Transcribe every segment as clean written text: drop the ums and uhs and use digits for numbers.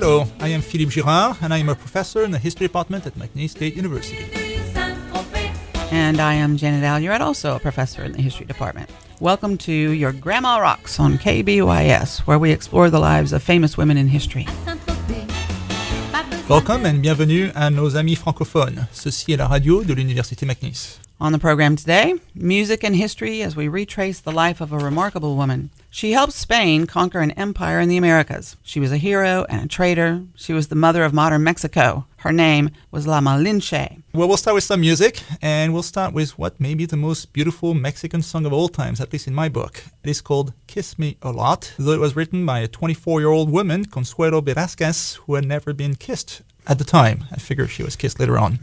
Hello, I am Philippe Girard, and I am a professor in the History Department at McNeese State University. And I am Janet Alliard, also a professor in the History Department. Welcome to Your Grandma Rocks on KBYS, where we explore the lives of famous women in history. Welcome and bienvenue à nos amis francophones. Ceci est la radio de l'Université McNeese. On the program today, music and history as we retrace the life of a remarkable woman. She helped Spain conquer an empire in the Americas. She was a hero and a traitor. She was the mother of modern Mexico. Her name was La Malinche. Well, we'll start with some music, and we'll start with what may be the most beautiful Mexican song of all times, at least in my book. It is called Kiss Me a Lot, though it was written by a 24-year-old woman, Consuelo Velázquez, who had never been kissed at the time. I figure she was kissed later on.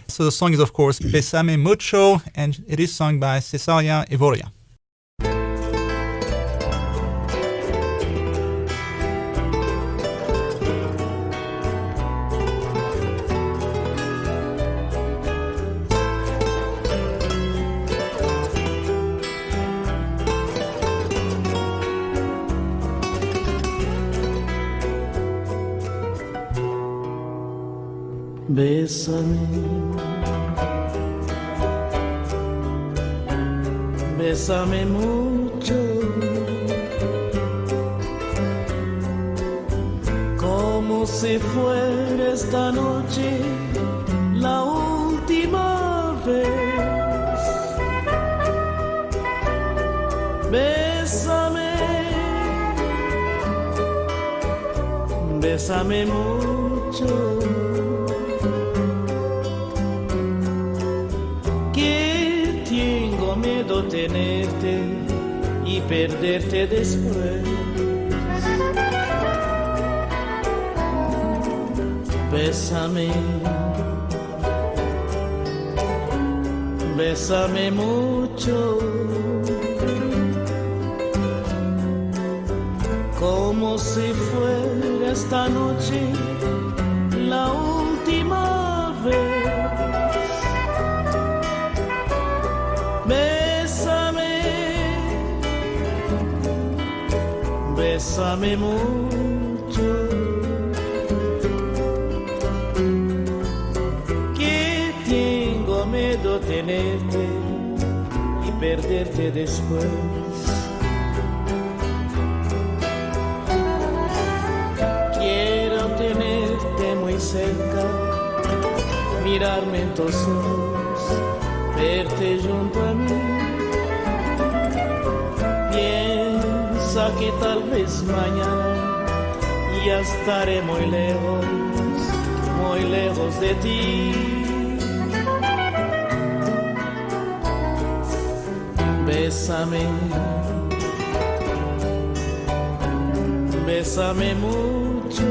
So the song is, of course, Bésame Mucho, and it is sung by Cesaria Evoria. Bésame, bésame mucho, como si fuera esta noche la última vez. Bésame, bésame mucho. Tenerte y perderte después. Bésame, bésame mucho, como si fuera esta noche la última vez. Bésame mucho, que tengo miedo tenerte y perderte después. Quiero tenerte muy cerca, mirarme en tus ojos, verte junto a mí. Que tal vez mañana ya estaré muy lejos de ti. Bésame, bésame mucho,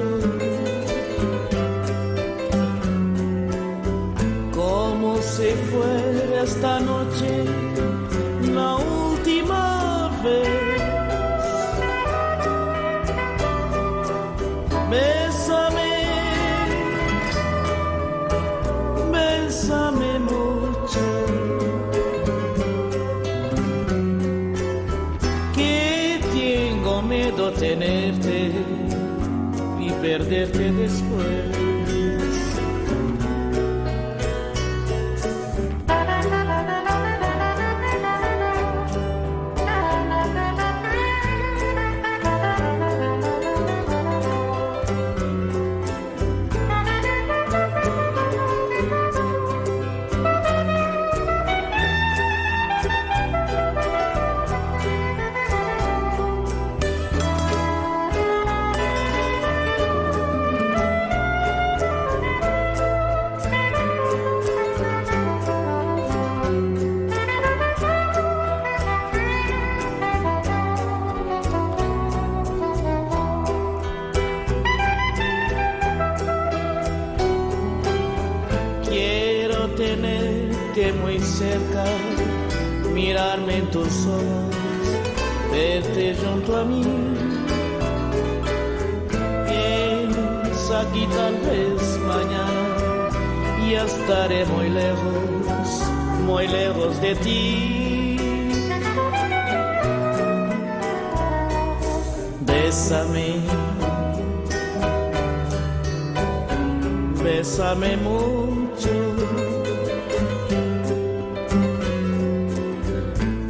como si fuera esta noche la última vez. Bésame, bésame mucho, que tengo miedo tenerte y perderte después. Muy cerca, mirarme en tus ojos, verte junto a mí. Piensa que tal vez mañana ya estaré muy lejos de ti. Bésame, bésame mucho,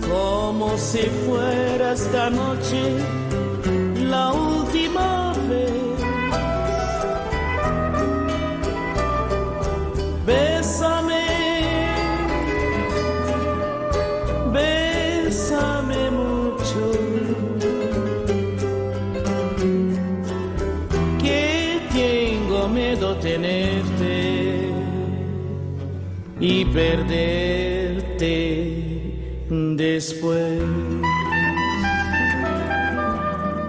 como si fuera esta noche la última vez. Bésame, bésame mucho, que tengo miedo tenerte y perderte después.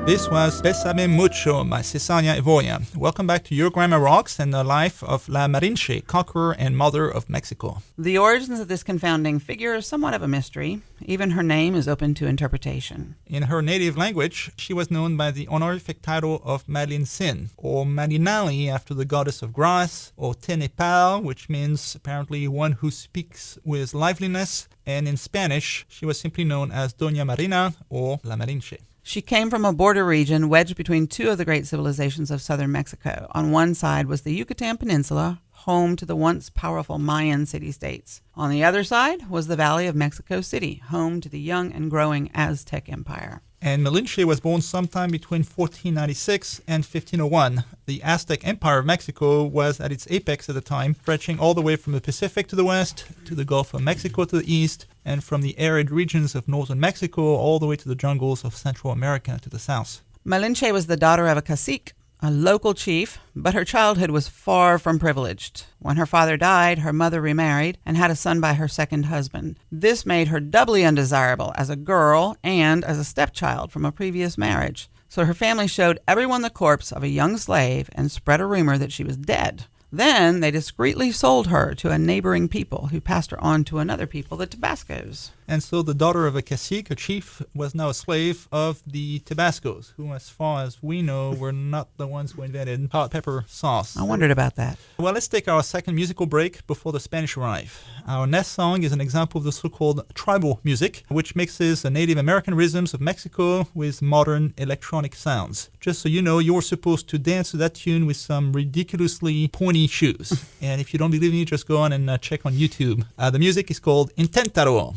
This was Bésame Mucho by Cesania Evoya. Welcome back to Your Grammar Rocks and the life of La Malinche, conqueror and mother of Mexico. The origins of this confounding figure are somewhat of a mystery. Even her name is open to interpretation. In her native language, she was known by the honorific title of Malintzin, or Malinali after the goddess of grass, or Tenepal, which means apparently one who speaks with liveliness, and in Spanish, she was simply known as Doña Marina or La Malinche. She came from a border region wedged between two of the great civilizations of southern Mexico. On one side was the Yucatan Peninsula, home to the once powerful Mayan city-states. On the other side was the Valley of Mexico City, home to the young and growing Aztec Empire. And Malinche was born sometime between 1496 and 1501. The Aztec Empire of Mexico was at its apex at the time, stretching all the way from the Pacific to the west, to the Gulf of Mexico to the east, and from the arid regions of northern Mexico all the way to the jungles of Central America to the south. Malinche was the daughter of a cacique, a local chief, but her childhood was far from privileged. When her father died, her mother remarried and had a son by her second husband. This made her doubly undesirable as a girl and as a stepchild from a previous marriage. So her family showed everyone the corpse of a young slave and spread a rumor that she was dead. Then they discreetly sold her to a neighboring people who passed her on to another people, the Tabascos. And so the daughter of a cacique, a chief, was now a slave of the Tabascos, who, as far as we know, were not the ones who invented hot pepper sauce. I wondered about that. Well, let's take our second musical break before the Spanish arrive. Our next song is an example of the so-called tribal music, which mixes the Native American rhythms of Mexico with modern electronic sounds. Just so you know, you're supposed to dance to that tune with some ridiculously pointy shoes. And if you don't believe me, just go on and check on YouTube. The music is called Inténtalo.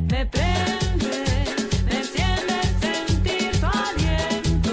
Me prende, me enciende sentir tu aliento.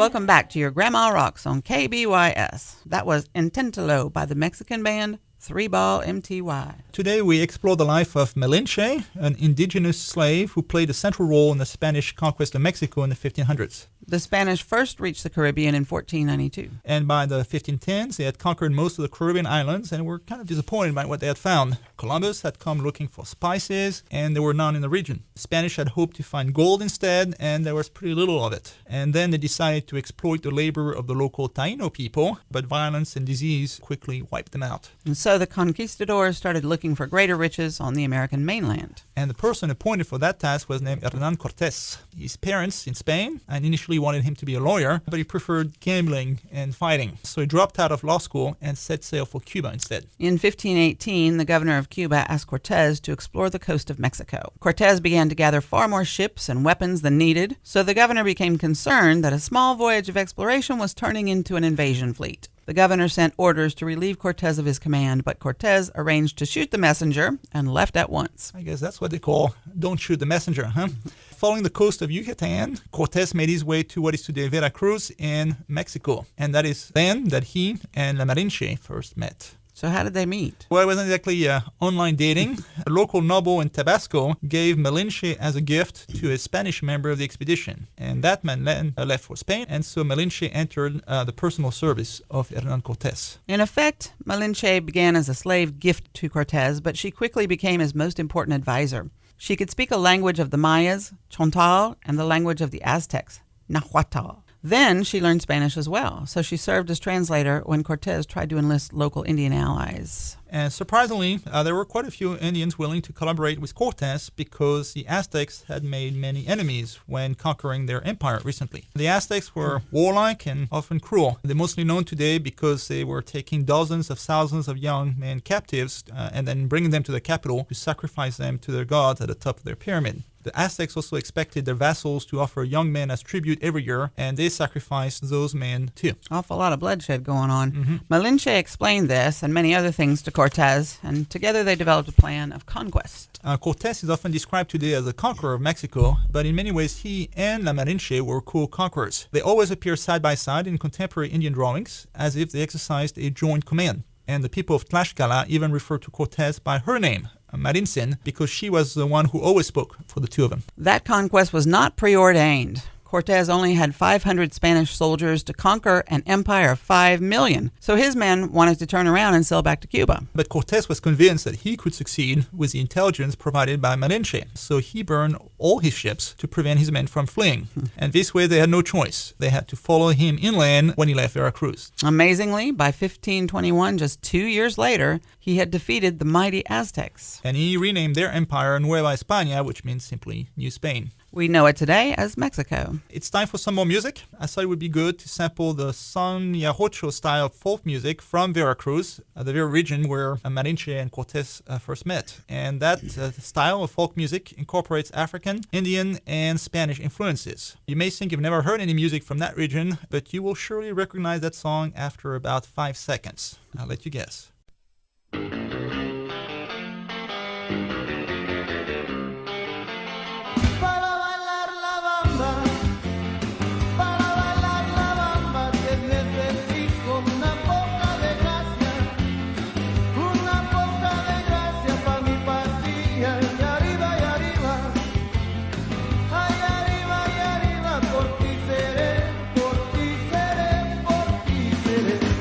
Welcome back to your Grandma Rocks on KBYS. That was Intentalo by the Mexican band 3-Ball MTY. Today we explore the life of Malinche, an indigenous slave who played a central role in the Spanish conquest of Mexico in the 1500s. The Spanish first reached the Caribbean in 1492. And by the 1510s, they had conquered most of the Caribbean islands and were kind of disappointed by what they had found. Columbus had come looking for spices, and there were none in the region. The Spanish had hoped to find gold instead, and there was pretty little of it. And then they decided to exploit the labor of the local Taino people, but violence and disease quickly wiped them out. And so the conquistadors started looking for greater riches on the American mainland. And the person appointed for that task was named Hernán Cortés. His parents in Spain and initially wanted him to be a lawyer, but he preferred gambling and fighting. So he dropped out of law school and set sail for Cuba instead. In 1518, the governor of Cuba asked Cortés to explore the coast of Mexico. Cortés began to gather far more ships and weapons than needed, so the governor became concerned that a small voyage of exploration was turning into an invasion fleet. The governor sent orders to relieve Cortés of his command, but Cortés arranged to shoot the messenger and left at once. I guess that's what they call don't shoot the messenger, huh? Following the coast of Yucatan, Cortés made his way to what is today Veracruz in Mexico. And that is then that he and La Malinche first met. So how did they meet? Well, it wasn't exactly online dating. A local noble in Tabasco gave Malinche as a gift to a Spanish member of the expedition. And that man left for Spain, and so Malinche entered the personal service of Hernán Cortés. In effect, Malinche began as a slave gift to Cortés, but she quickly became his most important advisor. She could speak a language of the Mayas, Chontal, and the language of the Aztecs, Nahuatl. Then she learned Spanish as well, so she served as translator when Cortés tried to enlist local Indian allies. And surprisingly, there were quite a few Indians willing to collaborate with Cortés because the Aztecs had made many enemies when conquering their empire recently. The Aztecs were warlike and often cruel. They're mostly known today because they were taking dozens of thousands of young men captives and then bringing them to the capital to sacrifice them to their gods at the top of their pyramid. The Aztecs also expected their vassals to offer young men as tribute every year, and they sacrificed those men too. Awful lot of bloodshed going on. Malinche explained this and many other things to Cortés, and together they developed a plan of conquest. Cortés is often described today as a conqueror of Mexico, but in many ways he and La Malinche were co-conquerors. They always appear side by side in contemporary Indian drawings, as if they exercised a joint command. And the people of Tlaxcala even refer to Cortés by her name, Marintzin, because she was the one who always spoke for the two of them. That conquest was not preordained. Cortés only had 500 Spanish soldiers to conquer an empire of 5 million, so his men wanted to turn around and sail back to Cuba. But Cortés was convinced that he could succeed with the intelligence provided by Malinche, so he burned all his ships to prevent his men from fleeing. And this way they had no choice. They had to follow him inland when he left Veracruz. Amazingly, by 1521, just 2 years later, he had defeated the mighty Aztecs. And he renamed their empire Nueva España, which means simply New Spain. We know it today as Mexico. It's time for some more music. I thought it would be good to sample the son Yahocho style of folk music from Veracruz, the very region where Malinche and Cortés first met. And that style of folk music incorporates African, Indian, and Spanish influences. You may think you've never heard any music from that region, but you will surely recognize that song after about 5 seconds. I'll let you guess.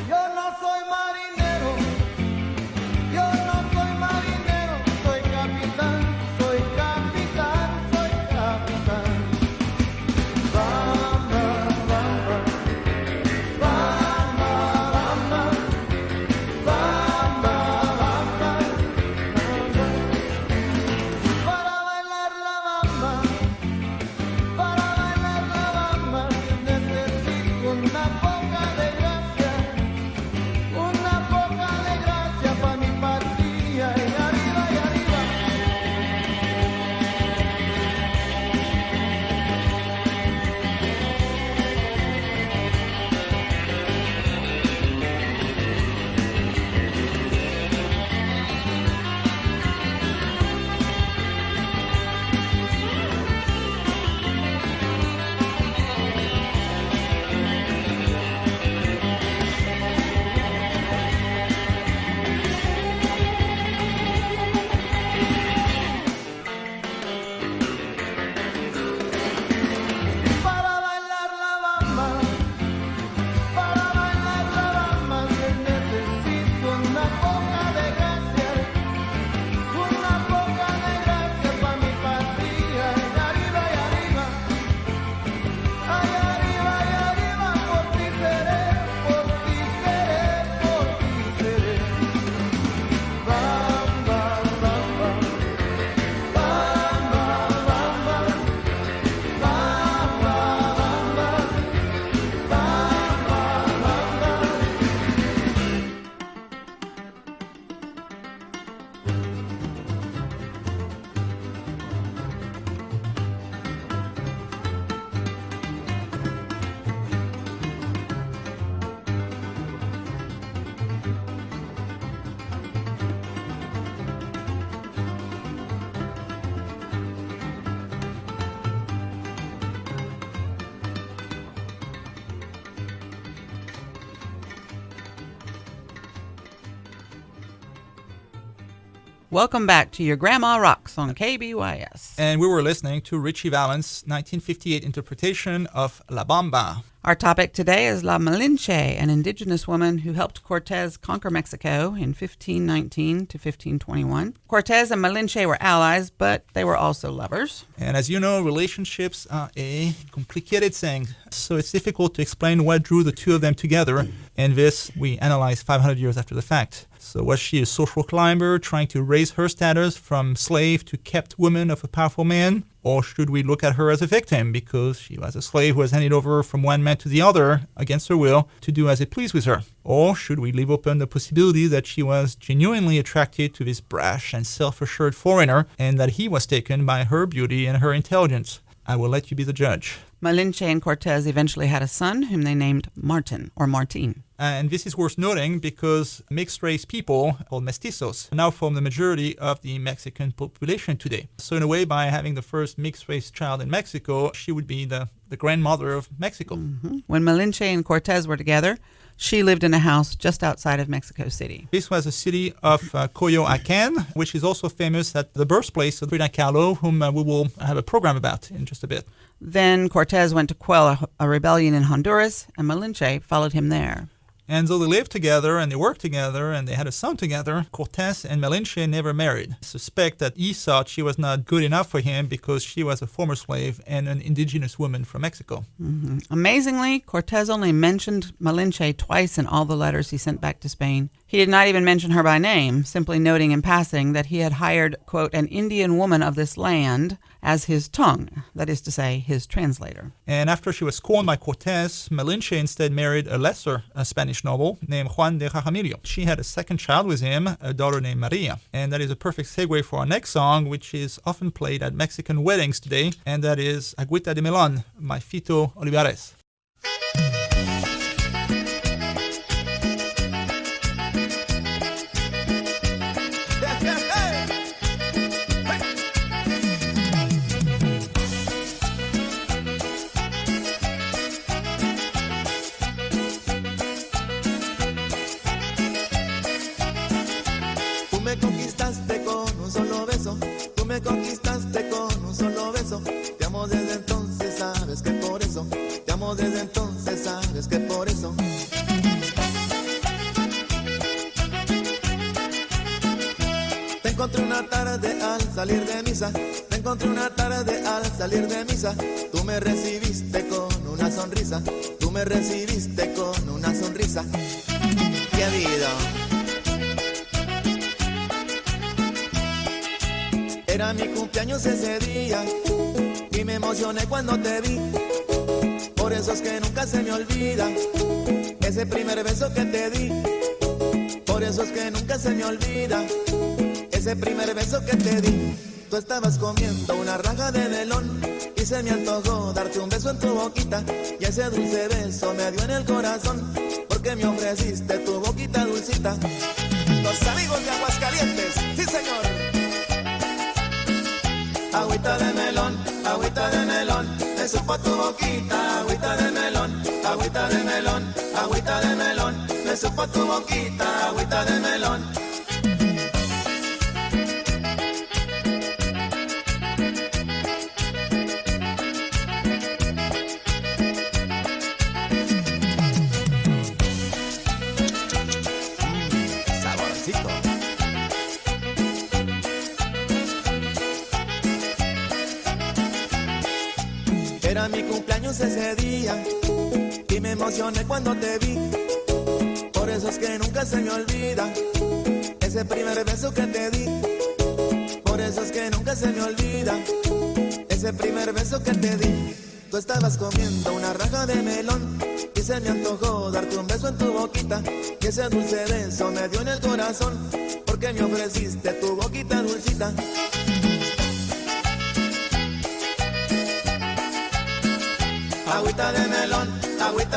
Yo no soy marinero, Welcome back to Your Grandma Rocks on KBYS. And we were listening to Richie Valens' 1958 interpretation of La Bamba. Our topic today is La Malinche, an indigenous woman who helped Cortez conquer Mexico in 1519 to 1521. Cortez and Malinche were allies, but they were also lovers. And as you know, relationships are a complicated thing, so it's difficult to explain what drew the two of them together, and this we analyze 500 years after the fact. So was she a social climber trying to raise her status from slave to kept woman of a powerful man? Or should we look at her as a victim because she was a slave who was handed over from one man to the other against her will to do as it pleased with her? Or should we leave open the possibility that she was genuinely attracted to this brash and self-assured foreigner and that he was taken by her beauty and her intelligence? I will let you be the judge. Malinche and Cortez eventually had a son whom they named Martin or Martin. And this is worth noting because mixed-race people, called mestizos, now form the majority of the Mexican population today. So in a way, by having the first mixed-race child in Mexico, she would be the grandmother of Mexico. Mm-hmm. When Malinche and Cortez were together, she lived in a house just outside of Mexico City. This was a city of Coyoacán, which is also famous at the birthplace of Frida Kahlo, whom we will have a program about in just a bit. Then Cortez went to quell a rebellion in Honduras, and Malinche followed him there. And though they lived together and they worked together and they had a son together, Cortez and Malinche never married. I suspect that he thought she was not good enough for him because she was a former slave and an indigenous woman from Mexico. Mm-hmm. Amazingly, Cortez only mentioned Malinche twice in all the letters he sent back to Spain. He did not even mention her by name, simply noting in passing that he had hired, quote, an Indian woman of this land as his tongue, that is to say, his translator. And after she was scorned by Cortez, Malinche instead married a lesser Spanish noble named Juan de Jaramillo. She had a second child with him, a daughter named Maria. And that is a perfect segue for our next song, which is often played at Mexican weddings today, and that is Agüita de Melón by Fito Olivares. Tú me conquistaste con un solo beso. Te amo desde entonces, sabes que por eso. Te amo desde entonces, sabes que por eso. Te encontré una tarde al salir de misa. Te encontré una tarde al salir de misa. Tú me recibiste con una sonrisa. Tú me recibiste con una sonrisa. ¡Qué vida! Era mi cumpleaños ese día y me emocioné cuando te vi. Por eso es que nunca se me olvida ese primer beso que te di. Por eso es que nunca se me olvida ese primer beso que te di. Tú estabas comiendo una raja de melón y se me antojó darte un beso en tu boquita. Y ese dulce beso me dio en el corazón porque me ofreciste tu boquita dulcita. Los amigos de Aguascalientes, sí señor. Agüita de melón, me supo tu boquita. Agüita de melón, agüita de melón, agüita de melón, me supo tu boquita. Agüita de melón. Saborcito. Era mi cumpleaños ese día y me emocioné cuando te vi. Por eso es que nunca se me olvida ese primer beso que te di. Por eso es que nunca se me olvida ese primer beso que te di. Tú estabas comiendo una raja de melón y se me antojó darte un beso en tu boquita. Y ese dulce beso me dio en el corazón porque me ofreciste tu boquita dulcita. Agüita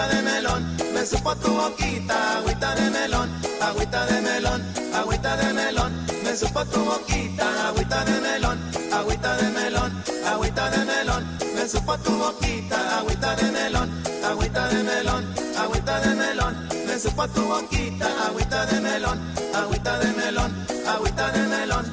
de melón, me supo tu boquita. Agüita de melón, agüita de melón, agüita de melón, me supo tu boquita. Agüita de melón, agüita de melón, agüita de melón, me supo tu boquita. Agüita de melón, agüita de melón, agüita de melón, me supo tu boquita. Agüita de melón, agüita de melón, agüita de melón,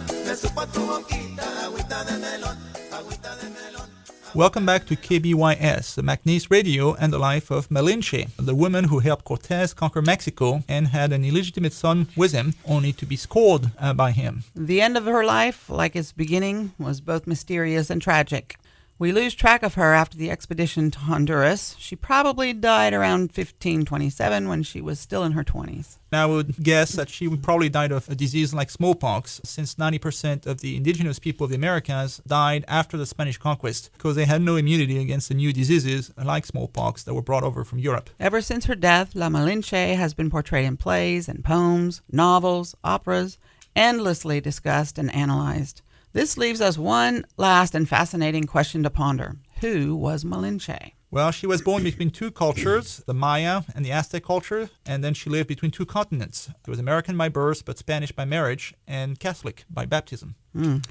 por tu boquita, agüita de melón, agüita de melón. Welcome back to KBYS, the McNeese Radio and the life of Malinche, the woman who helped Cortez conquer Mexico and had an illegitimate son with him, only to be scored by him. The end of her life, like its beginning, was both mysterious and tragic. We lose track of her after the expedition to Honduras. She probably died around 1527 when she was still in her 20s. Now, I would guess that she would probably died of a disease like smallpox, since 90% of the indigenous people of the Americas died after the Spanish conquest because they had no immunity against the new diseases like smallpox that were brought over from Europe. Ever since her death, La Malinche has been portrayed in plays and poems, novels, operas, endlessly discussed and analyzed. This leaves us one last and fascinating question to ponder. Who was Malinche? Well, she was born between two cultures, the Maya and the Aztec culture, and then she lived between two continents. She was American by birth, but Spanish by marriage, and Catholic by baptism.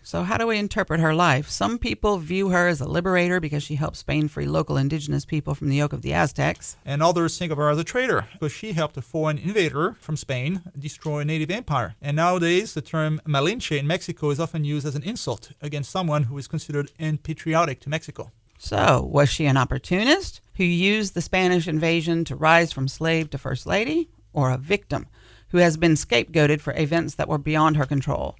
So how do we interpret her life? Some people view her as a liberator because she helped Spain free local indigenous people from the yoke of the Aztecs. And others think of her as a traitor because she helped a foreign invader from Spain destroy a native empire. And nowadays, the term Malinche in Mexico is often used as an insult against someone who is considered unpatriotic to Mexico. So, was she an opportunist who used the Spanish invasion to rise from slave to first lady? Or a victim who has been scapegoated for events that were beyond her control?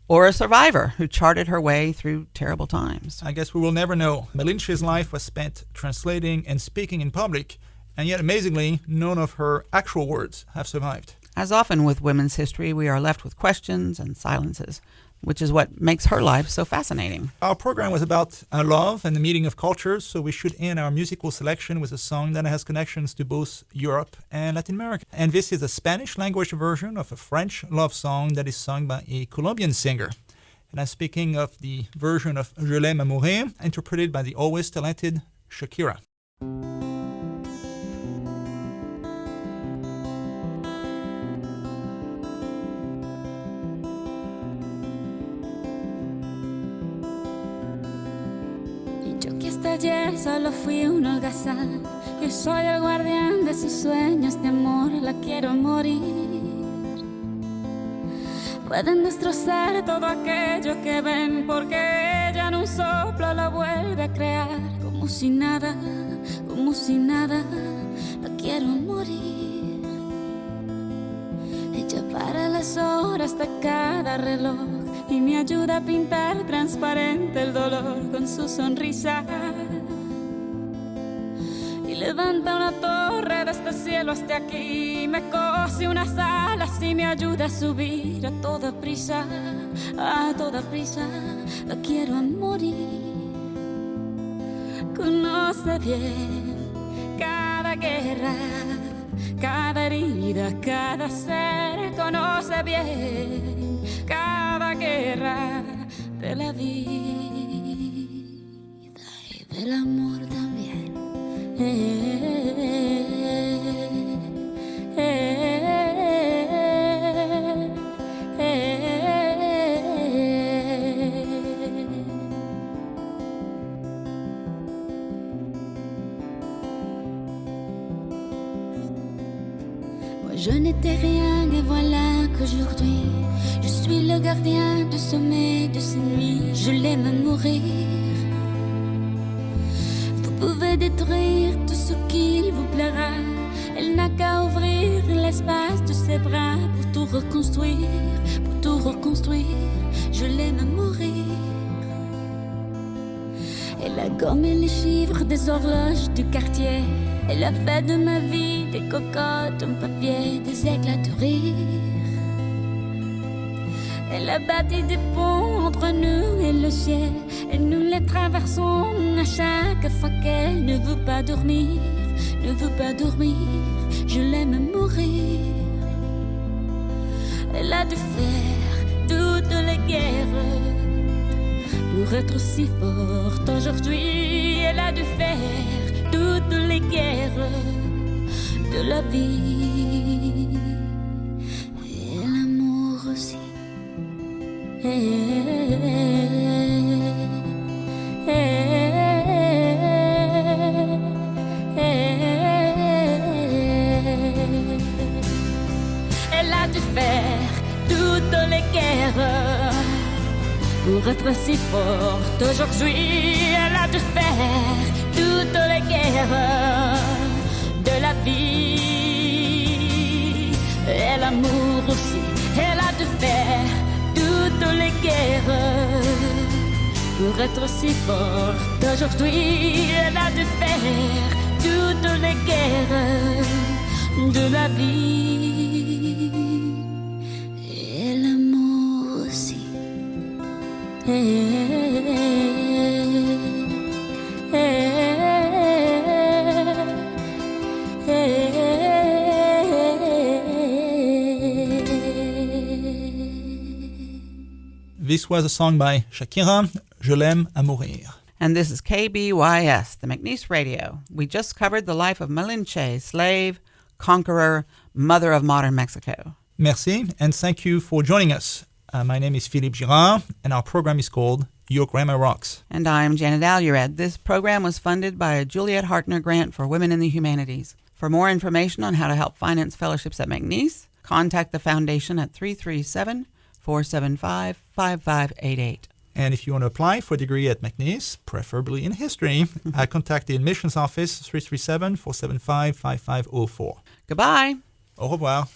Or a survivor who charted her way through terrible times? I guess we will never know. Malinche's life was spent translating and speaking in public, and yet amazingly, none of her actual words have survived. As often with women's history, we are left with questions and silences, which is what makes her life so fascinating. Our program was about love and the meeting of cultures, so we should end our musical selection with a song that has connections to both Europe and Latin America. And this is a Spanish language version of a French love song that is sung by a Colombian singer. And I'm speaking of the version of Je l'aime à mourir, interpreted by the always talented Shakira. Ayer solo fui un holgazán. Yo soy el guardián de sus sueños de amor. La quiero morir. Pueden destrozar todo aquello que ven, porque ella en un soplo lo vuelve a crear. Como si nada, como si nada. La quiero morir. Ella para las horas de cada reloj y me ayuda a pintar transparente el dolor con su sonrisa. Y levanta una torre desde el cielo hasta aquí, me cose unas alas y me ayuda a subir a toda prisa, a toda prisa. La quiero a morir. Conoce bien cada guerra, cada herida, cada ser. Conoce bien cada guerra de la vida y del amor también. Moi je n'étais rien et voilà qu'aujourd'hui je suis le gardien du sommet de ces nuits. Je l'aime à mourir. Vous pouvez détruire tout ce qu'il vous plaira. Elle n'a qu'à ouvrir l'espace de ses bras pour tout reconstruire, pour tout reconstruire. Je l'aime à mourir. Elle a gommé les chiffres des horloges du quartier. Elle a fait de ma vie des cocottes en papier, des éclats de rire. Elle a bâti des ponts entre nous et le ciel, et nous les traversons à chaque fois qu'elle ne veut pas dormir, ne veut pas dormir. Je l'aime mourir. Elle a dû faire toutes les guerres pour être si forte aujourd'hui. Elle a dû faire toutes les guerres de la vie et l'amour aussi. Elle a dû faire toutes les guerres Pour être si forte aujourd'hui, elle a dû faire toutes les guerres de la vie. Et l'amour aussi, elle a dû faire toutes les guerres. Pour être si forte aujourd'hui, elle a dû faire toutes les guerres de la vie. Et l'amour aussi. This was a song by Shakira, Je l'aime à mourir. And this is KBYS, the McNeese Radio. We just covered the life of Malinche, slave, conqueror, mother of modern Mexico. Merci, and thank you for joining us. My name is Philippe Girard, and our program is called Your Grammar Rocks. And I'm Janet Alured. This program was funded by a Juliet Hartner Grant for Women in the Humanities. For more information on how to help finance fellowships at McNeese, contact the foundation at 337-475-5588. And if you want to apply for a degree at McNeese, preferably in history, contact the admissions office 337-475-5504. Goodbye. Au revoir.